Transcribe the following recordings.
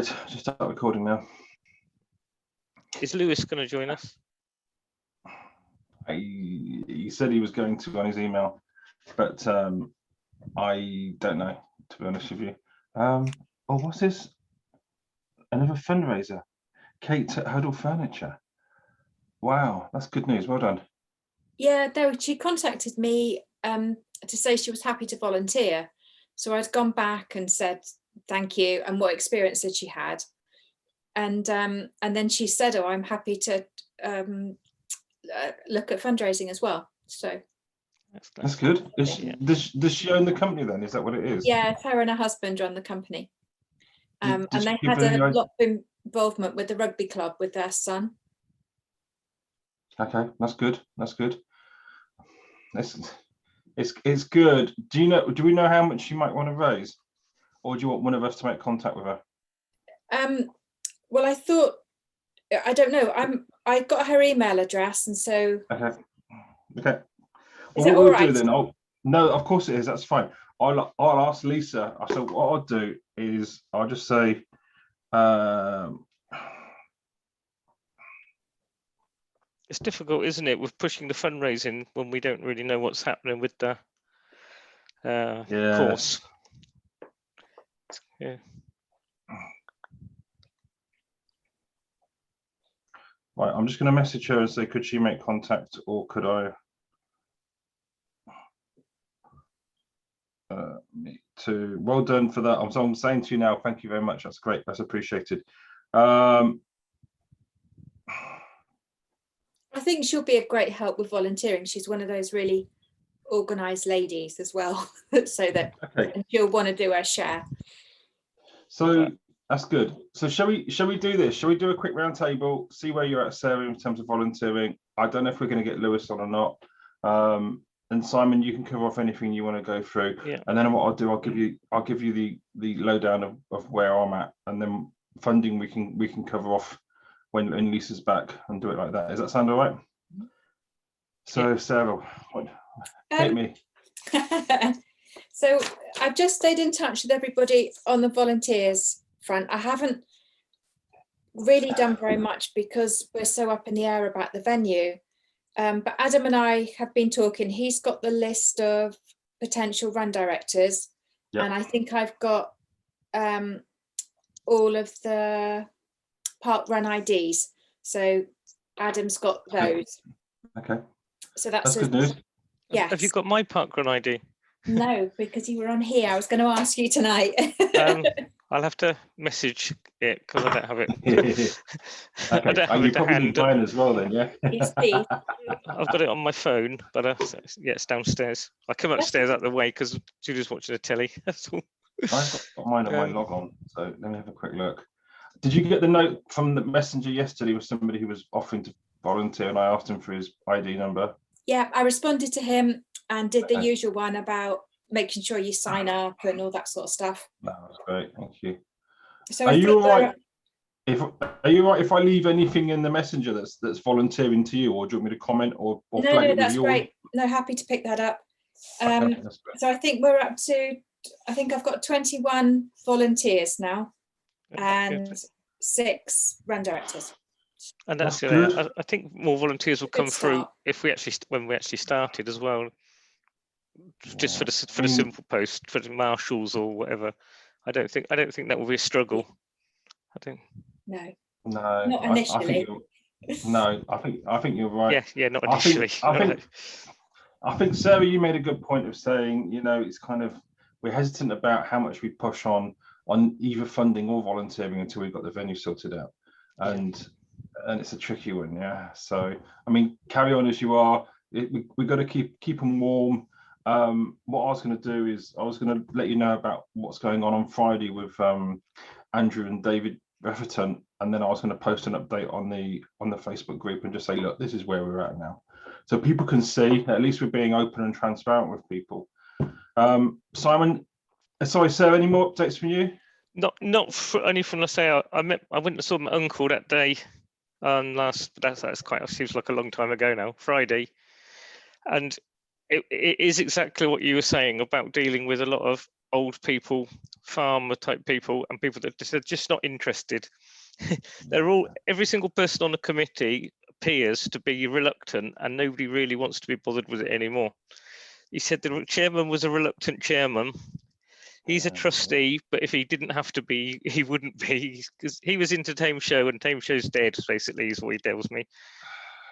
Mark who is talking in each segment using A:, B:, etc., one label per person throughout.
A: just start recording now.
B: Is Lewis going to join us?
A: He said he was going to on his email, but I don't know, to be honest with you. Oh, what's this? Another fundraiser. Kate at Huddle Furniture. Wow, that's good news. Well done.
C: Yeah, no, she contacted me to say she was happy to volunteer. So I'd gone back and said thank you and what experience that she had. And then she said, oh, I'm happy to look at fundraising as well. So
A: that's good. Does she own the company then? Is that what it is?
C: Yeah, her and her husband run the company. And they had a lot of involvement with the rugby club with their son.
A: Okay, that's good. That's good. It's good. Do we know how much she might want to raise, or do you want one of us to make contact with her?
C: Well, I thought, I don't know. I got her email address, and so.
A: Okay. Well,
C: is that
A: what
C: all
A: we'll
C: right?
A: do then? No, of course it is. That's fine. I'll ask Lisa. So what I'll do is I'll just say.
B: It's difficult, isn't it, with pushing the fundraising when we don't really know what's happening with the course. Yeah.
A: Right, I'm just going to message her and say, could she make contact, or could I? Me too. Well done for that. I'm saying to you now, thank you very much. That's great. That's appreciated.
C: I think she'll be a great help with volunteering. She's one of those really organised ladies as well, so that and she'll want to do her share.
A: So that's good. So shall we do this? Shall we do a quick round table, see where you're at, Sarah, in terms of volunteering? I don't know if we're going to get Lewis on or not. And Simon, you can cover off anything you want to go through.
B: Yeah.
A: And then what I'll do, I'll give you the lowdown of where I'm at, and then funding we can cover off when Lisa's back and do it like that. Does that sound all right? So Sarah, hit me.
C: So I've just stayed in touch with everybody on the volunteers front. I haven't really done very much because we're so up in the air about the venue. But Adam and I have been talking. He's got the list of potential run directors. Yep. And I think I've got all of the parkrun IDs. So Adam's got those.
A: Okay.
C: So that's
A: good news.
C: Yes.
B: Have you got my parkrun ID?
C: No, because you were on here. I was going to ask you tonight.
B: I'll have to message it because I don't have it.
A: Okay.
B: I don't have it to hand.
A: Mine as well then, yeah.
C: Yes, please.
B: I've got it on my phone, but yeah, it's downstairs. I come upstairs out of the way because Julie's watching the telly. That's all.
A: I've got mine on my log on, so let me have a quick look. Did you get the note from the messenger yesterday with somebody who was offering to volunteer, and I asked him for his ID number?
C: Yeah, I responded to him and did the usual one about making sure you sign up and all that sort of stuff.
A: That was great, thank you.
C: So
A: are you all right? Are you all right if I leave anything in the messenger that's volunteering to you, or do you want me to comment or
C: no,
A: flag it
C: that's
A: with
C: great. No, happy to pick that up.
A: Okay,
C: so I think we're up to. I think I've got 21 volunteers now, and 6 run directors.
B: And that's good. I think more volunteers will come through if when we actually started as well. Just for the simple post for the marshals or whatever. I don't think that will be a struggle. I think.
C: No.
A: Not
C: initially.
A: I think you're right.
B: Yeah, not initially.
A: I think Sarah, you made a good point of saying, it's kind of, we're hesitant about how much we push on either funding or volunteering until we've got the venue sorted out, and it's a tricky one, yeah. So I mean, carry on as you are. We've got to keep them warm. What I was going to do is I was going to let you know about what's going on Friday with Andrew and David Rafferton, and then I was going to post an update on the Facebook group and just say, look, this is where we're at now, so people can see. At least we're being open and transparent with people. Simon, sorry, Sarah, any more updates from you?
B: Not for, only from, let's say I went and saw my uncle that day that's quite, seems like a long time ago now, Friday, and it is exactly what you were saying about dealing with a lot of old people, farmer type people, and people that are just not interested. They're all, every single person on the committee appears to be reluctant, and nobody really wants to be bothered with it anymore. He said the chairman was a reluctant chairman. He's a trustee, but if he didn't have to be, he wouldn't be, because he was into Thame Show, and Thame Show's dead, basically, is what he tells me.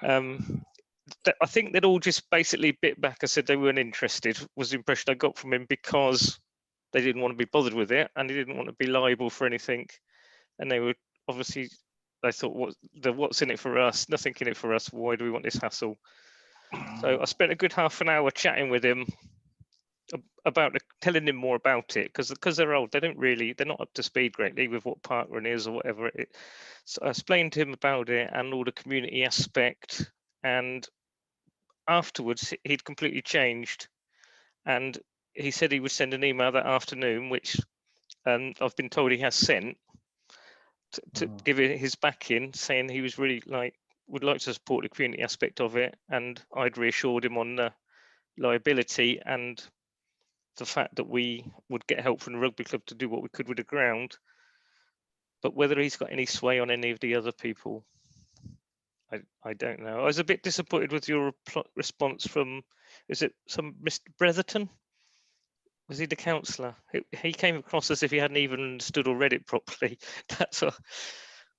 B: I think they'd all just basically bit back and said they weren't interested, was the impression I got from him, because they didn't want to be bothered with it, and they didn't want to be liable for anything. And they were obviously, they thought, what's in it for us? Nothing in it for us. Why do we want this hassle? So I spent a good half an hour chatting with him about telling him more about it, because they're old, they're not up to speed greatly with what parkrun is or whatever. So I explained to him about it and all the community aspect, and afterwards he'd completely changed, and he said he would send an email that afternoon, which I've been told he has sent, to give it his backing, saying he was really would like to support the community aspect of it, and I'd reassured him on the liability and the fact that we would get help from the rugby club to do what we could with the ground. But whether he's got any sway on any of the other people, I don't know. I was a bit disappointed with your response from, is it some Mr. Bretherton? Was he the councillor? He came across as if he hadn't even understood or read it properly. That's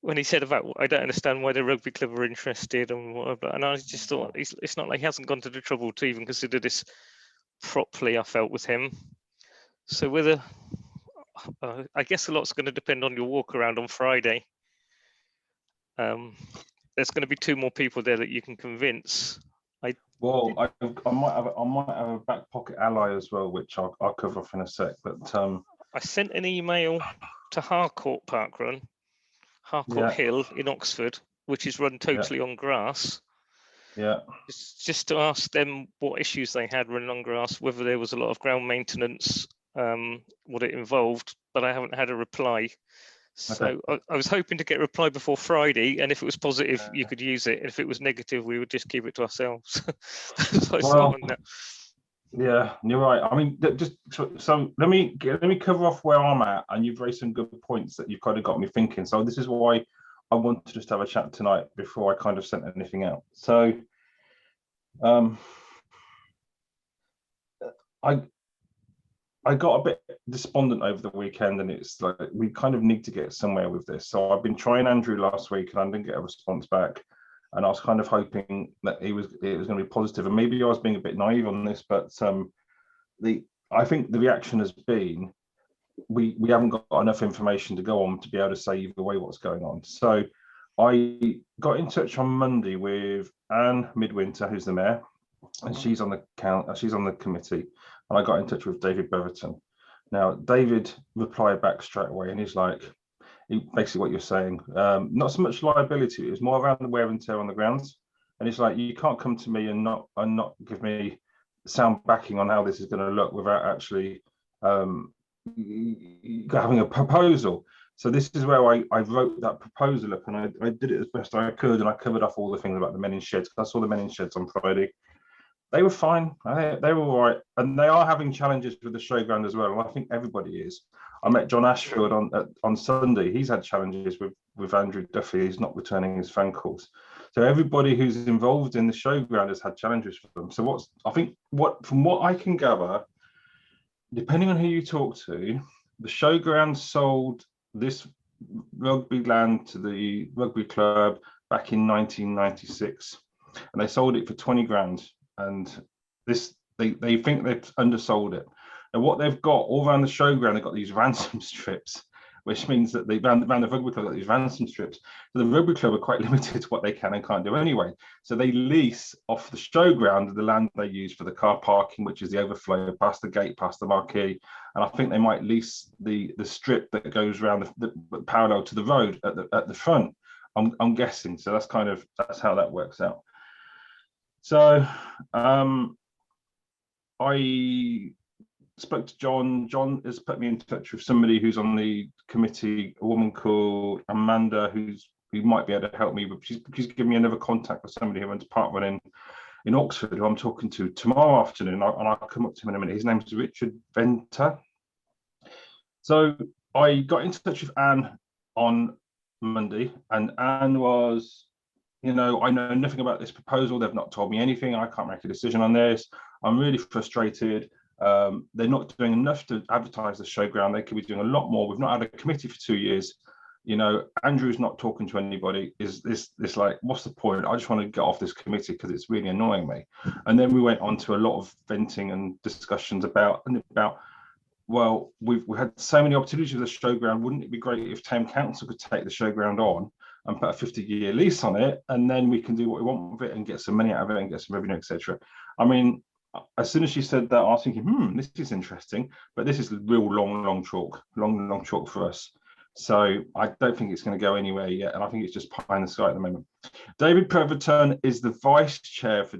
B: when he said about, I don't understand why the rugby club are interested and whatever. And I just thought, it's not like he hasn't gone to the trouble to even consider this properly, I felt, with him. So whether, I guess a lot's going to depend on your walk around on Friday. There's going to be 2 more people there that you can convince.
A: I might have a back pocket ally as well, which I'll cover off in a sec. But
B: I sent an email to Harcourt Parkrun, Harcourt Hill in Oxford, which is run totally on grass. Yeah. Just to ask them what issues they had running on grass, whether there was a lot of ground maintenance, what it involved, but I haven't had a reply. So I was hoping to get a reply before Friday, and if it was positive, you could use it. And if it was negative, we would just keep it to ourselves.
A: Yeah, you're right. I mean, just so let me cover off where I'm at, and you've raised some good points that you've kind of got me thinking. So this is why I want to just have a chat tonight before I kind of sent anything out. So I got a bit despondent over the weekend, and it's like we kind of need to get somewhere with this. So I've been trying Andrew last week, and I didn't get a response back. And I was kind of hoping that it was going to be positive, and maybe I was being a bit naive on this, but I think the reaction has been we haven't got enough information to go on to be able to say either way what's going on. So I got in touch on Monday with Anne Midwinter, who's the mayor, and she's on the committee. And I got in touch with David Beverton. Now, David replied back straight away, and he's like, basically what you're saying, not so much liability, it was more around the wear and tear on the grounds. And it's like, you can't come to me and not give me sound backing on how this is going to look without actually having a proposal. So this is where I wrote that proposal up, and I did it as best I could, and I covered up all the things about the men in sheds. I saw the men in sheds on Friday. They were fine. They were all right, and they are having challenges with the showground as well. And I think everybody is. I met John Ashfield on Sunday. He's had challenges with Andrew Duffy. He's not returning his phone calls. So everybody who's involved in the showground has had challenges with them. So from what I can gather, depending on who you talk to, the showground sold this rugby land to the rugby club back in 1996, and they sold it for 20 grand. And they think they've undersold it. And what they've got all around the showground, they've got these ransom strips, which means that they around the rugby club got these ransom strips. So the rugby club are quite limited to what they can and can't do anyway. So they lease off the showground the land they use for the car parking, which is the overflow past the gate, past the marquee. And I think they might lease the strip that goes around the parallel to the road at the front. I'm guessing. So that's how that works out. So I spoke to John. John has put me in touch with somebody who's on the committee, a woman called Amanda, who might be able to help me. But she's given me another contact with somebody who runs parkrun in Oxford, who I'm talking to tomorrow afternoon. And I'll come up to him in a minute. His name's Richard Venter. So I got in touch with Anne on Monday, and Anne was, I know nothing about this proposal. They've not told me anything. I can't make a decision on this. I'm really frustrated. They're not doing enough to advertise the showground. They could be doing a lot more. We've not had a committee for 2 years. Andrew's not talking to anybody. Is this like, what's the point? I just want to get off this committee because it's really annoying me. And then we went on to a lot of venting and discussions about, well, we've had so many opportunities with the showground. Wouldn't it be great if Thame Council could take the showground on and put a 50-year lease on it, and then we can do what we want with it and get some money out of it and get some revenue, etc. I mean, as soon as she said that, I was thinking, this is interesting, but this is real long chalk for us. So I don't think it's going to go anywhere yet, and I think it's just pie in the sky at the moment. David Preverton is the vice chair for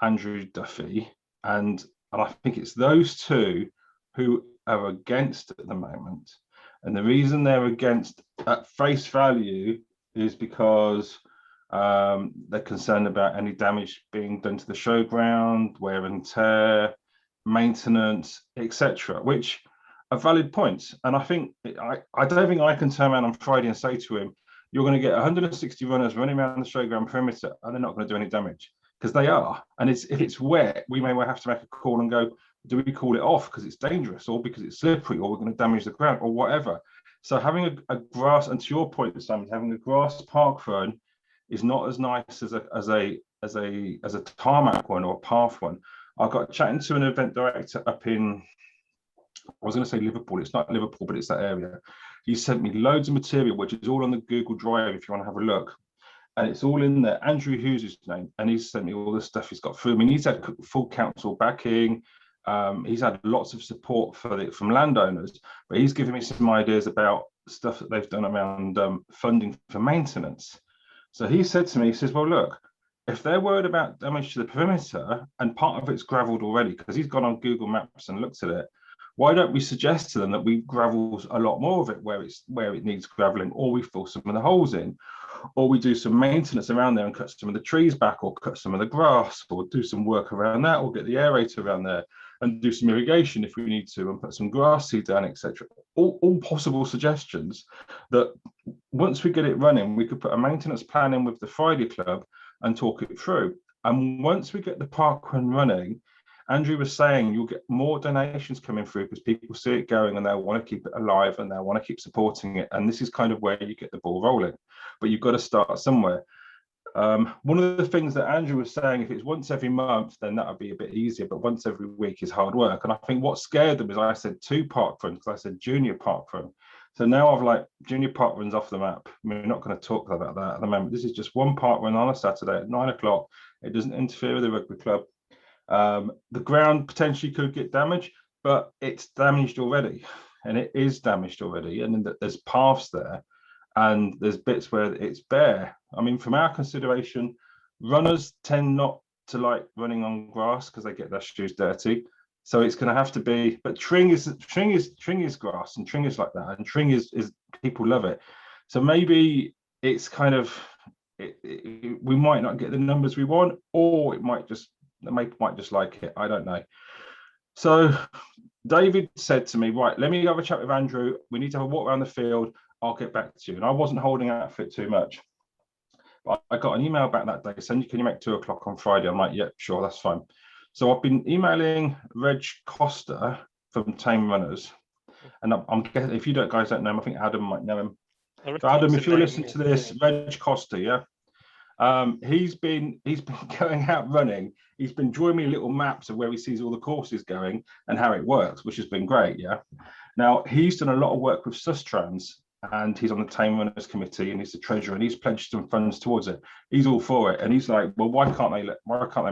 A: Andrew Duffy, and I think it's those two who are against at the moment. And the reason they're against at face value is because they're concerned about any damage being done to the showground, wear and tear, maintenance, etc., which are valid points. And I think I don't think I can turn around on Friday and say to him, you're going to get 160 runners running around the showground perimeter and they're not going to do any damage, because they are. And if it's wet, we may well have to make a call and go, do we call it off because it's dangerous, or because it's slippery, or we're going to damage the ground, or whatever. So having a grass, and to your point, Simon, having a grass park run is not as nice as a tarmac one or a path one. I got chatting to an event director up in, I was going to say Liverpool. It's not Liverpool, but it's that area. He sent me loads of material, which is all on the Google Drive if you want to have a look. And it's all in there. Andrew Hughes' name, and he's sent me all the stuff he's got through. I mean, he's had full council backing. He's had lots of support from landowners, but he's given me some ideas about stuff that they've done around funding for maintenance. So he said to me, he says, well, look, if they're worried about damage to the perimeter and part of it's gravelled already, because he's gone on Google Maps and looked at it, why don't we suggest to them that we gravel a lot more of it where it needs gravelling, or we fill some of the holes in, or we do some maintenance around there and cut some of the trees back, or cut some of the grass, or do some work around that, or get the aerator around there and do some irrigation if we need to, and put some grass seed down, etc. All possible suggestions that once we get it running, we could put a maintenance plan in with the Friday Club and talk it through. And once we get the parkrun running, Andrew was saying you'll get more donations coming through because people see it going and they'll want to keep it alive and they'll want to keep supporting it. And this is kind of where you get the ball rolling, but you've got to start somewhere. One of the things that Andrew was saying, if it's once every month, then that would be a bit easier, but once every week is hard work. And I think what scared them is I said 2 parkruns, because I said junior parkrun. So now I've like junior parkruns off the map. We're not going to talk about that at the moment. This is just one parkrun on a Saturday at 9 o'clock. It doesn't interfere with the rugby club. The ground potentially could get damaged, but it's damaged already, and it is damaged already. And there's paths there, and there's bits where it's bare. I mean, from our consideration, runners tend not to like running on grass because they get their shoes dirty. So it's going to have to be, but tring is grass, and tring is like that, and tring is people love it. So maybe it's kind of we might not get the numbers we want, or it might just like it. I don't know. So David said to me, right, let me have a chat with Andrew. We need to have a walk around the field. I'll get back to you. And I wasn't holding out for it too much. But I got an email back that day saying, can you make 2 o'clock on Friday? I'm like, yeah, sure, that's fine. So I've been emailing Reg Costa from Thame Runners. And I'm guessing, if you guys don't know him, I think Adam might know him. So Adam, if you listen to this, Reg Costa, yeah. He's been going out running. He's been drawing me little maps of where he sees all the courses going and how it works, which has been great. Yeah. Now he's done a lot of work with Sustrans, and he's on the Thame Runners Committee, and he's the treasurer, and he's pledged some funds towards it. He's all for it, and he's like, well, why can't they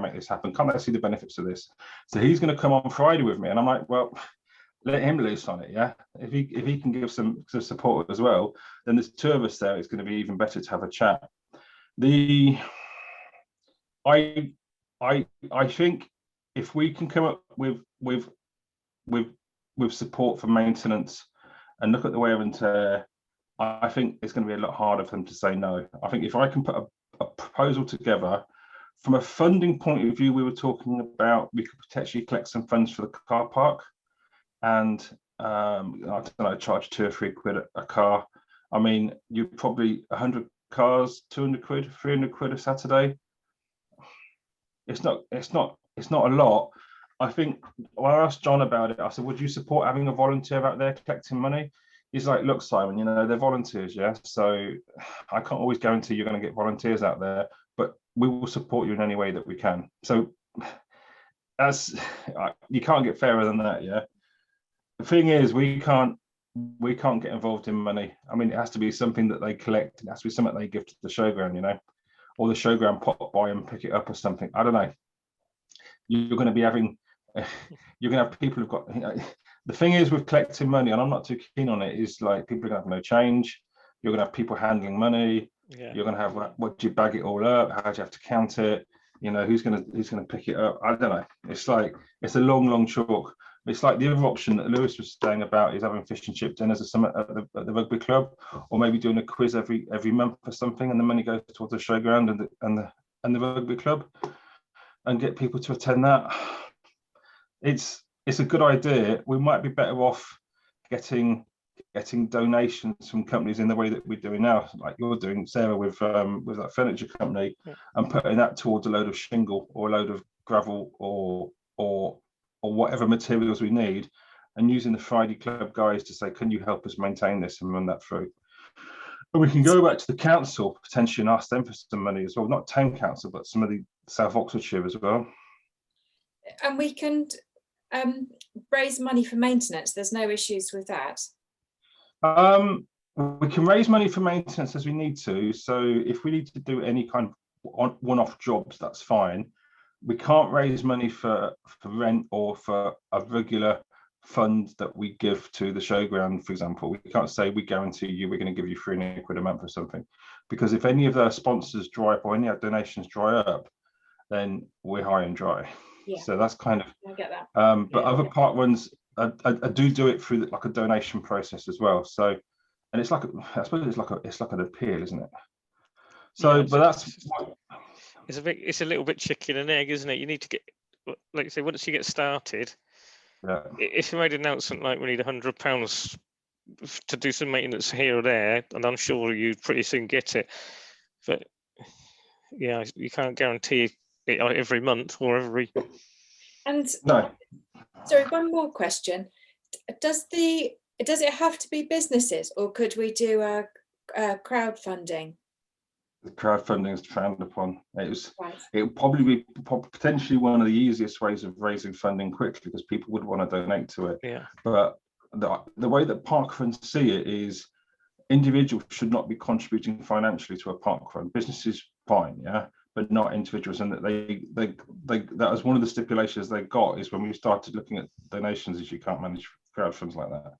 A: make this happen? Can't they see the benefits of this? So he's going to come on Friday with me, and I'm like, well, let him loose on it. Yeah. If he can give some support as well, then there's 2 of us there. It's going to be even better to have a chat. I think if we can come up with support for maintenance and look at the wear and tear, I think it's going to be a lot harder for them to say no. I think if I can put a proposal together from a funding point of view, we were talking about we could potentially collect some funds for the car park, and I don't know, charge 2 or 3 quid a car. I mean, you probably 100 cars, 200 quid, 300 quid a Saturday. It's not a lot. I think when I asked John about it, I said, would you support having a volunteer out there collecting money? He's like, look, Simon, you know, they're volunteers, yeah. So I can't always guarantee you're going to get volunteers out there, but we will support you in any way that we can. So you can't get fairer than that, yeah. The thing is, we can't get involved in money. I mean, it has to be something that they collect. It has to be something they give to the showground, you know, or the showground pop by and pick it up or something. I don't know. You're going to be having, you're going to have people who've got, you know, the thing is with collecting money, and I'm not too keen on it, is like people are going to have no change. You're going to have people handling money.
B: Yeah.
A: You're going to have, what do you bag it all up? How do you have to count it? You know, who's going to pick it up? I don't know. It's like, it's a long chalk. It's like the other option that Lewis was saying about is having fish and chip dinners or something at the rugby club, or maybe doing a quiz every month or something, and the money goes towards the showground and the rugby club, and get people to attend that. It's a good idea. We might be better off getting donations from companies in the way that we're doing now, like you're doing, Sarah, with that furniture company, and putting that towards a load of shingle or a load of gravel or whatever materials we need, and using the Friday Club guys to say, can you help us maintain this, and run that through. And we can go back to the council potentially and ask them for some money as well, not Thame Council, but some of the South Oxfordshire as well.
C: And we can raise money for maintenance. There's no issues with that.
A: We can raise money for maintenance as we need to. So if we need to do any kind of one-off jobs, that's fine. We can't raise money for rent or for a regular fund that we give to the showground, for example. We can't say we guarantee you we're going to give you 300 quid a month or something, because if any of their sponsors dry up or any of our donations dry up, then we're high and dry. Yeah. So that's kind of,
C: I get that.
A: But other part runs, I do it through like a donation process as well. So, and it's like, I suppose it's like an appeal, isn't it? So, but that's.
B: It's a little bit chicken and egg, isn't it? You need to get, like you say, once you get started, if you made an announcement like we need £100 to do some maintenance here or there, and I'm sure you pretty soon get it. But yeah, you can't guarantee it every month or every.
C: And
A: no.
C: Sorry, one more question. Does it have to be businesses, or could we do a crowdfunding?
A: The crowdfunding is frowned upon. It would probably be potentially one of the easiest ways of raising funding quickly, because people would want to donate to it.
B: Yeah.
A: But the way that parkrun see it is, individuals should not be contributing financially to a parkrun. Businesses, fine, yeah, but not individuals. And that that was one of the stipulations they got, is when we started looking at donations, is you can't manage crowdfunds like that.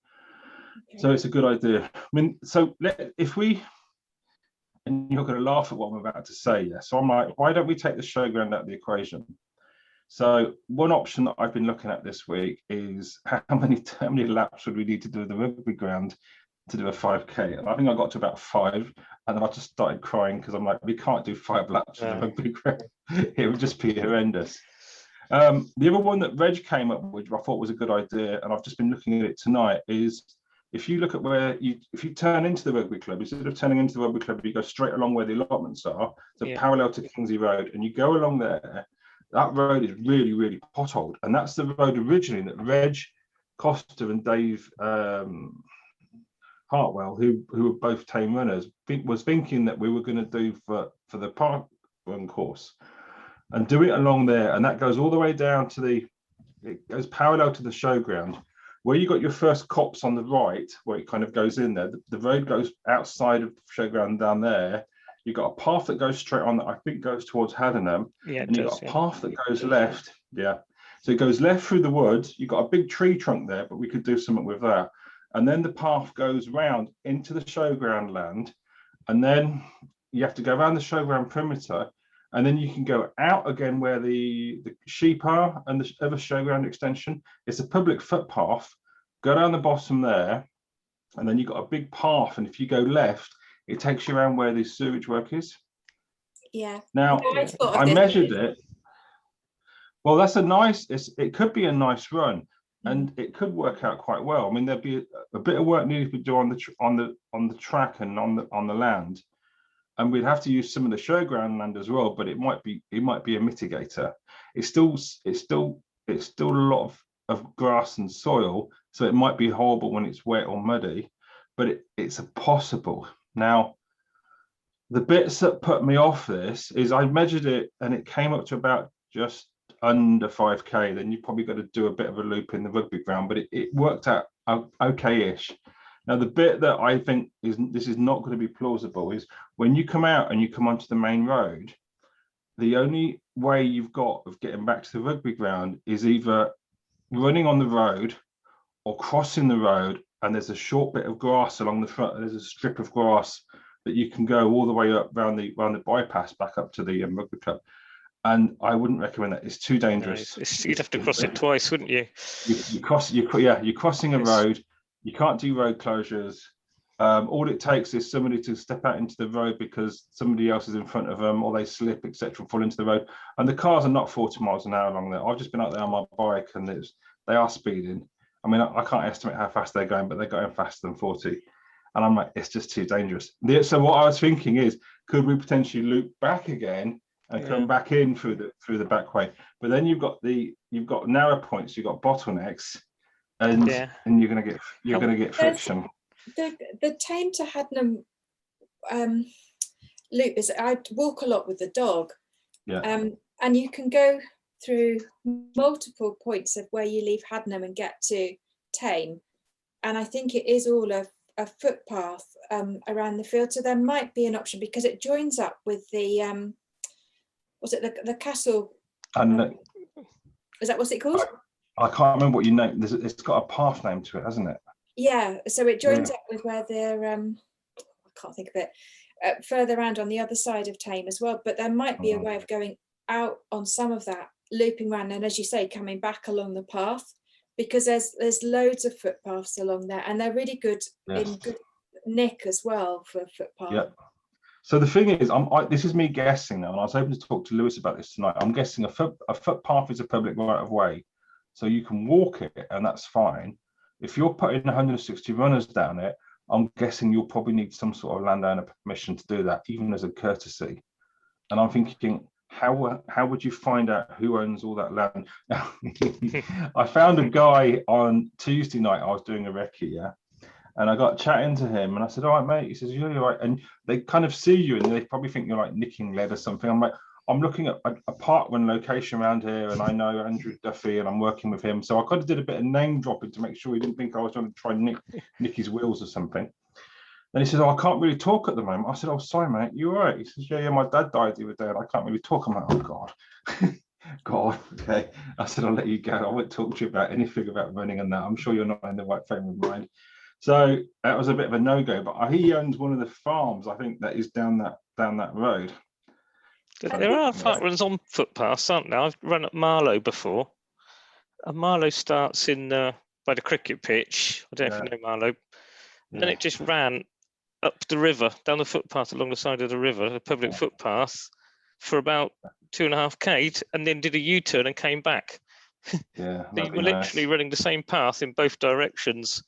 A: Okay. So it's a good idea. I mean, so if we. And you're going to laugh at what I'm about to say, yeah. So I'm like, why don't we take the showground out of the equation? So one option that I've been looking at this week is how many laps would we need to do the rugby ground to do a 5K? And I think I got to about 5, and then I just started crying, because I'm like, we can't do 5 laps of the rugby ground. It would just be horrendous. The other one that Reg came up with, I thought was a good idea, and I've just been looking at it tonight, is if you look at if you turn into the rugby club, instead of turning into the rugby club, you go straight along where the allotments are, so parallel to Kingsley Road, and you go along there. That road is really potholed, and that's the road originally that Reg Costa and Dave Hartwell, who were both Thame runners, was thinking that we were going to do for the park run course, and do it along there, and that goes all the way down to it goes parallel to the showground. Where you got your first copse on the right, where it kind of goes in there, the road goes outside of the showground down there. You've got a path that goes straight on that I think goes towards Haddenham, and you've got a path that goes left. Yeah, so it goes left through the woods. You've got a big tree trunk there, but we could do something with that. And then the path goes round into the showground land, and then you have to go around the showground perimeter, and then you can go out again where the sheep are and the other showground extension. It's a public footpath. Go down the bottom there, and then you've got a big path. And if you go left, it takes you around where the sewage work is.
C: Yeah.
A: Now, I measured it. Well, that's it could be a nice run. and it could work out quite well. I mean, there'd be a bit of work needed to do on the track and on the land, and we'd have to use some of the showground land as well. But it might be a mitigator. It's still a lot of grass and soil, so it might be horrible when it's wet or muddy, but it's a possible. Now, the bits that put me off this is I measured it and it came up to about just under 5k. Then you probably got to do a bit of a loop in the rugby ground, but it worked out okay-ish. Now, the bit that I think this is not going to be plausible is when you come out and you come onto the main road, the only way you've got of getting back to the rugby ground is either running on the road or crossing the road, and there's a short bit of grass along the front, and there's a strip of grass that you can go all the way up around the bypass back up to the rugby club. And I wouldn't recommend that. It's too dangerous.
B: No, you'd have to cross it twice, wouldn't you?
A: You're crossing a road. You can't do road closures. All it takes is somebody to step out into the road because somebody else is in front of them, or they slip, etc., fall into the road. And the cars are not 40 miles an hour along there. I've just been out there on my bike, and they are speeding. I mean, I can't estimate how fast they're going, but they're going faster than 40. And I'm like, it's just too dangerous. So what I was thinking is, could we potentially loop back again and come back in through the back way? But then you've got narrow points, you've got bottlenecks, and you're going to get friction.
C: The Thame to Hadnam loop is, I walk a lot with the dog, and you can go through multiple points of where you leave Hadnam and get to Thame, and I think it is all a footpath around the field. So there might be an option because it joins up with the the castle. And is that what's it called?
A: I can't remember what you named. It's got a path name to it, hasn't it?
C: Yeah. So it joins up with where they're. I can't think of it. Further around on the other side of Thame as well. But there might be a way of going out on some of that, looping around, and as you say, coming back along the path. Because there's loads of footpaths along there, and they're really good in good nick as well for a footpath.
A: Yeah. So the thing is, this is me guessing now, and I was hoping to talk to Lewis about this tonight. I'm guessing a footpath is a public right of way, so you can walk it, and that's fine. If you're putting 160 runners down it, I'm guessing you'll probably need some sort of landowner permission to do that, even as a courtesy. And I'm thinking, how would you find out who owns all that land? I found a guy on Tuesday night. I was doing a recce, and I got chatting to him, and I said, "All right, mate." He says, "Yeah, you're right." And they kind of see you, and they probably think you're like nicking lead or something. I'm like, I'm looking at a parkrun location around here, and I know Andrew Duffy, and I'm working with him. So I kind of did a bit of name dropping to make sure he didn't think I was trying to try and nick his wheels or something. Then he says, "Oh, I can't really talk at the moment." I said, "Oh, sorry, mate, you all right?" He says, yeah, my dad died the other day and I can't really talk. I'm like, "Oh, God." God, okay. I said, "I'll let you go. I won't talk to you about anything about running and that. I'm sure you're not in the right frame of mind." So that was a bit of a no-go, but he owns one of the farms, I think, that is down that road.
B: There are parkruns on footpaths, aren't there? I've run at Marlow before. And Marlow starts in by the cricket pitch. I don't know if you know Marlow. Then it just ran up the river, down the footpath along the side of the river, the public footpath, for about 2.5k, and then did a U-turn and came back.
A: Yeah,
B: so you were literally running the same path in both directions.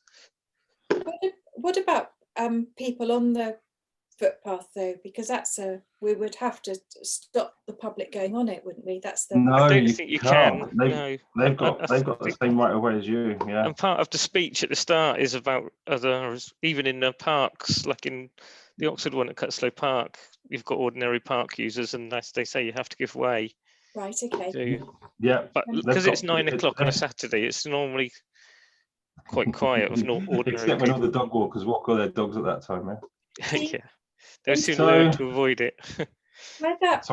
C: What about people on the footpath though? Because we would have to stop the public going on it, wouldn't we? That's the.
A: No,
B: I don't think you can.
A: They've got the same right of way as you. Yeah. And
B: part of the speech at the start is about even in the parks, like in the Oxford one at Cutslow Park, you've got ordinary park users, and as they say, you have to give way.
C: Right. Okay.
B: So,
A: yeah.
B: But because it's 9 o'clock on a Saturday, it's normally quite quiet of not ordinary.
A: Except when all the dog walkers walk all their dogs at that time,
B: yeah. They'll soon learn to avoid it.
C: Where that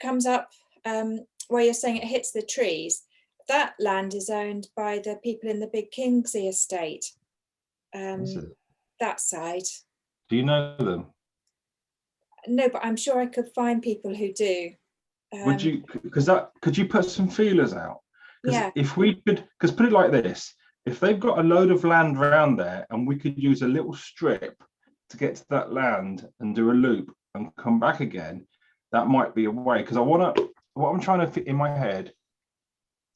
C: comes up, where you're saying it hits the trees, that land is owned by the people in the Big Kingsley estate. That side.
A: Do you know them?
C: No, but I'm sure I could find people who do.
A: Would you? Could you put some feelers out?
C: Yeah.
A: If we could, because put it like this: if they've got a load of land around there, and we could use a little strip to get to that land and do a loop and come back again, that might be a way. Because what I'm trying to fit in my head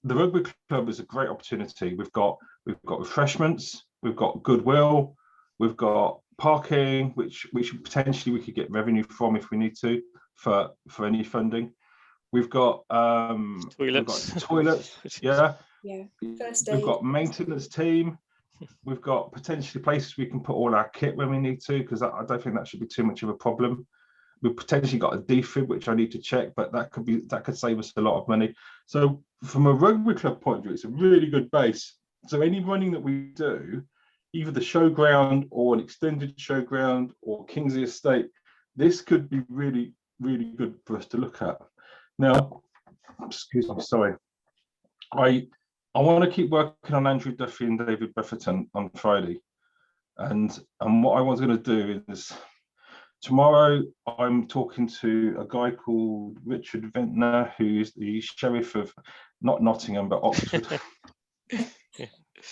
A: the rugby club is a great opportunity. We've got refreshments, we've got goodwill, we've got parking, which potentially we could get revenue from if we need to for any funding. We've got toilets, yeah.
C: First
A: We've
C: aid.
A: got maintenance team. We've got potentially places we can put all our kit when we need to, because I don't think that should be too much of a problem. We've potentially got a defib, which I need to check, but that could save us a lot of money. So from a rugby club point of view, it's a really good base. So any running that we do, either the showground or an extended showground or Kingsley Estate, this could be really, really good for us to look at. Now, excuse me, sorry. I want to keep working on Andrew Duffy and David Bufferton on Friday. And what I was going to do is, tomorrow I'm talking to a guy called Richard Ventnor, who's the sheriff of not Nottingham, but Oxford.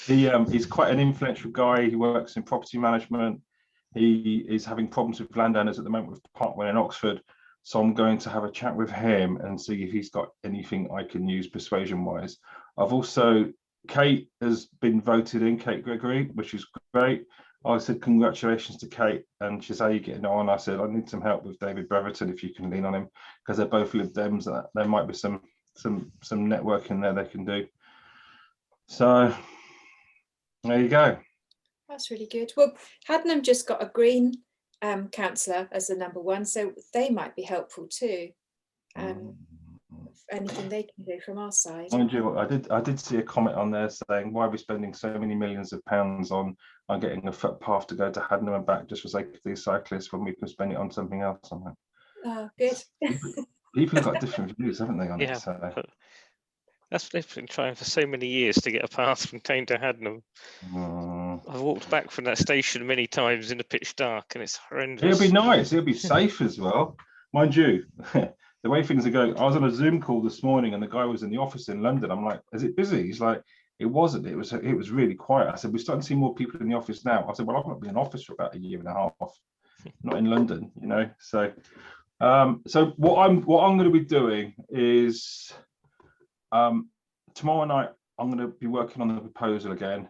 A: He's quite an influential guy. He works in property management. He is having problems with landowners at the moment with Parkway in Oxford. So I'm going to have a chat with him and see if he's got anything I can use persuasion-wise. I've also, Kate has been voted in, Kate Gregory, which is great. I said congratulations to Kate, and she said, how are you getting on? I said I need some help with David Breverton if you can lean on him, because they're both Lib Dems. There might be some networking there they can do. So there you go.
C: That's really good. Well, Haddenham just got a green councillor as the number one, so they might be helpful too. Anything they can do from our side.
A: Mind you, I did see a comment on there saying, why are we spending so many millions of pounds on getting a footpath to go to Haddenham and back just for sake of these cyclists when we can spend it on something else? I'm like,
C: oh, good.
A: People have got different views, haven't they, on it? So.
B: They've been trying for so many years to get a path from Thame to Haddenham. I've walked back from that station many times in the pitch dark, and it's horrendous.
A: It'll be nice. It'll be safe as well, mind you. The way things are going, I was on a Zoom call this morning, and the guy was in the office in London. I'm like, "Is it busy?" He's like, "It wasn't. It was really quiet." I said, "We're starting to see more people in the office now." I said, "Well, I've not been in office for about a year and a half, not in London, you know." So, so what I'm going to be doing is, tomorrow night I'm going to be working on the proposal again,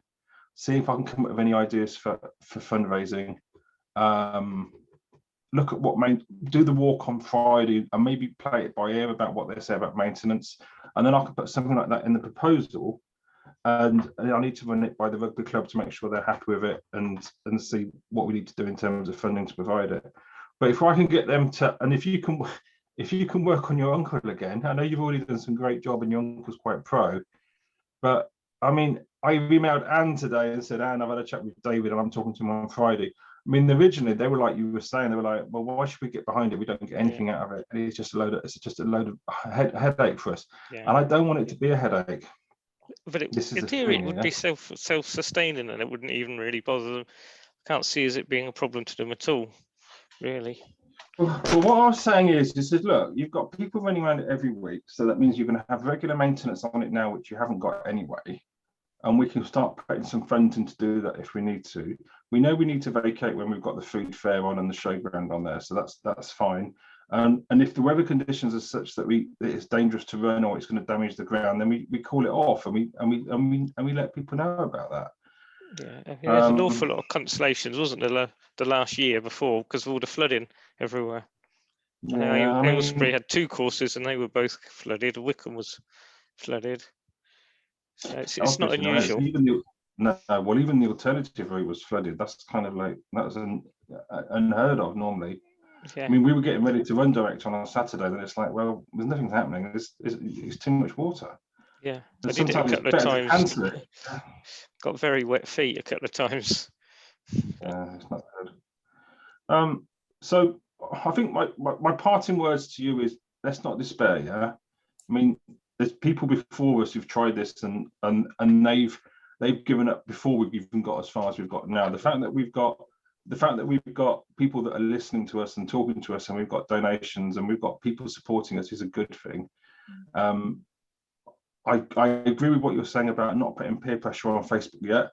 A: see if I can come up with any ideas for fundraising. Look at do the walk on Friday and maybe play it by ear about what they say about maintenance, and then I can put something like that in the proposal, and I need to run it by the rugby club to make sure they're happy with it and see what we need to do in terms of funding to provide it. But if I can get them to, and if you can work on your uncle again, I know you've already done some great job and your uncle's quite pro, but I mean, I emailed Anne today and said, Anne, I've had a chat with David and I'm talking to him on Friday. I mean, originally they were like you were saying, they were like, well, why should we get behind it? We don't get anything out of it. And it's just a load of headache for us. Yeah. And I don't want it to be a headache.
B: But in theory, it would be self-sustaining, and it wouldn't even really bother them. I can't see as it being a problem to them at all, really.
A: Well, what I was saying is look, you've got people running around it every week, so that means you're going to have regular maintenance on it now, which you haven't got anyway. And we can start putting some funding to do that if we need to. We know we need to vacate when we've got the food fair on and the showground on there, so that's fine. And if the weather conditions are such that it's dangerous to run or it's going to damage the ground, then we call it off and we let people know about that.
B: Yeah, I mean, there's an awful lot of cancellations, wasn't there, the last year before, because of all the flooding everywhere. Yeah, Aylesbury had 2 courses and they were both flooded. Wickham was flooded. So it's not unusual.
A: Even the alternative route was flooded. That's kind of like, that's unheard of normally. Yeah. I mean, we were getting ready to run direct on Saturday, and it's like, well, there's nothing happening. It's too much water.
B: Yeah, I did it a couple of times. Got very wet feet a couple of times.
A: Yeah, it's not good. So I think my parting words to you is, let's not despair. Yeah, I mean, there's people before us who've tried this and they've given up before we've even got as far as we've got now. The fact that we've got people that are listening to us and talking to us, and we've got donations and we've got people supporting us is a good thing. I agree with what you're saying about not putting peer pressure on Facebook yet.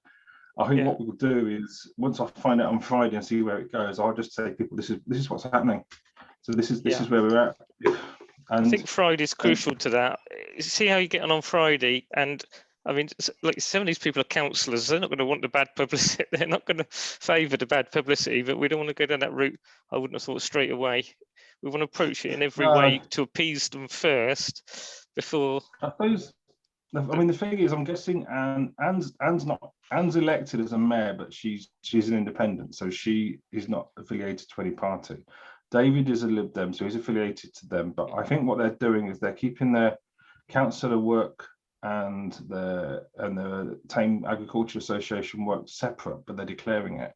A: I think what we'll do is, once I find out on Friday and see where it goes, I'll just say, people, this is what's happening. So this is where we're at. And
B: I think Friday's crucial to that. see how you get on Friday. And I mean, like some of these people are councillors. They're not going to want the bad publicity. They're not going to favour the bad publicity. But we don't want to go down that route. I wouldn't have thought straight away. We want to approach it in every way to appease them first before.
A: I suppose. I mean, the thing is, I'm guessing Anne's elected as a mayor, but she's an independent, so she is not affiliated to any party. David is a Lib Dem, so he's affiliated to them. But I think what they're doing is they're keeping their councillor work and the Thame Agriculture Association work separate, but they're declaring it.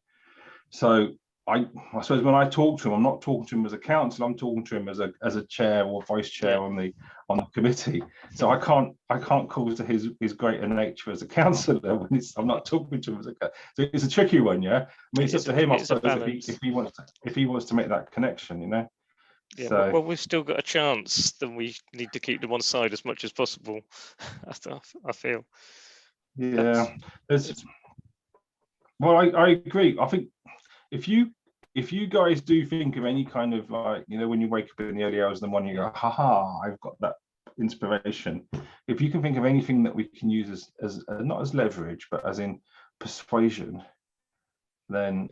A: So I suppose when I talk to him, I'm not talking to him as a councillor. I'm talking to him as a chair or vice chair on the committee. So I can't call to his greater nature as a councillor when I'm not talking to him as a. So it's a tricky one, yeah. I mean, it's up to him, I suppose, if he wants to make that connection, you know.
B: Yeah.
A: So,
B: well, we've still got a chance. Then we need to keep them on side as much as possible. I feel.
A: Yeah. Well, I agree. I think. If you guys do think of any kind of, like, you know, when you wake up in the early hours in the morning, you go, haha, I've got that inspiration. If you can think of anything that we can use as not as leverage, but as in persuasion, then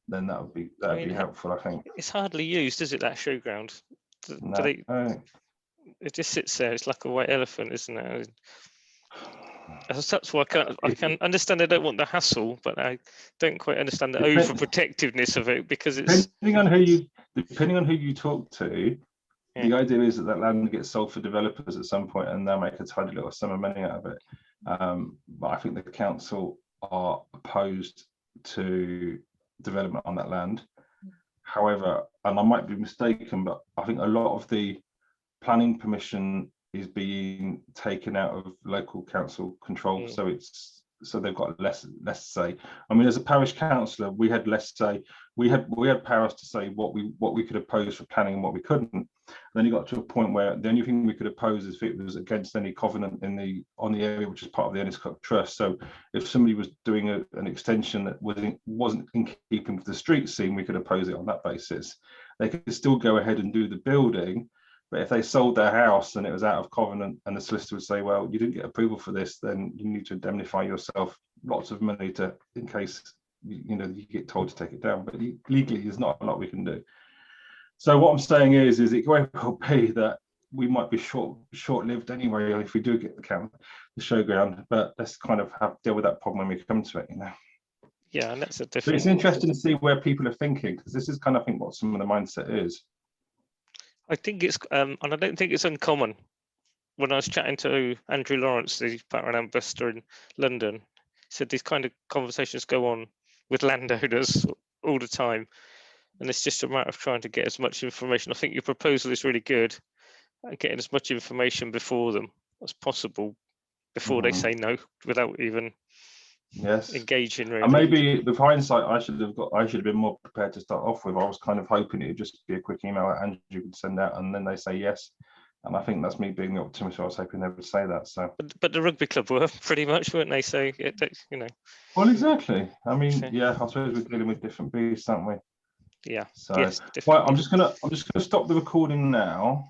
A: that would be helpful, I think.
B: It's hardly used, is it, that showground? It just sits there. It's like a white elephant, isn't it? That's why I can understand they don't want the hassle, but I don't quite understand the overprotectiveness of it, because it's
A: depending on who you talk to. The idea is that land gets sold for developers at some point, and they'll make a tiny little sum of money out of it. But I think the council are opposed to development on that land. However, and I might be mistaken, but I think a lot of the planning permission is being taken out of local council control, so they've got less say. I mean, as a parish councillor, we had less say. We had powers to say what we could oppose for planning and what we couldn't. And then you got to a point where the only thing we could oppose is if it was against any covenant on the area, which is part of the Enniscock Trust. So if somebody was doing an extension that wasn't in keeping with the street scene, we could oppose it on that basis. They could still go ahead and do the building. But if they sold their house and it was out of covenant, and the solicitor would say, well, you didn't get approval for this, then you need to indemnify yourself lots of money in case you get told to take it down. But legally, there's not a lot we can do. So what I'm saying is it will be that we might be short-lived anyway if we do get the showground. But let's kind of deal with that problem when we come to it, you know.
B: Yeah, and that's a different.
A: But it's interesting to see where people are thinking, because this is kind of, I think, what some of the mindset is.
B: I think it's, and I don't think it's uncommon. When I was chatting to Andrew Lawrence, the parkrun ambassador in London, he said these kind of conversations go on with landowners all the time, and it's just a matter of trying to get as much information. I think your proposal is really good, getting as much information before them as possible before they say no, without even engaging. Really.
A: And maybe with hindsight, I should have been more prepared to start off with. I was kind of hoping it would just be a quick email that Andrew could send out, and then they say yes. And I think that's me being the optimist. I was hoping they would say that. So,
B: but the rugby club were pretty much, weren't they? So
A: Well, exactly. I mean, I suppose we're dealing with different beasts, aren't we?
B: Yeah.
A: So, I'm just gonna stop the recording now.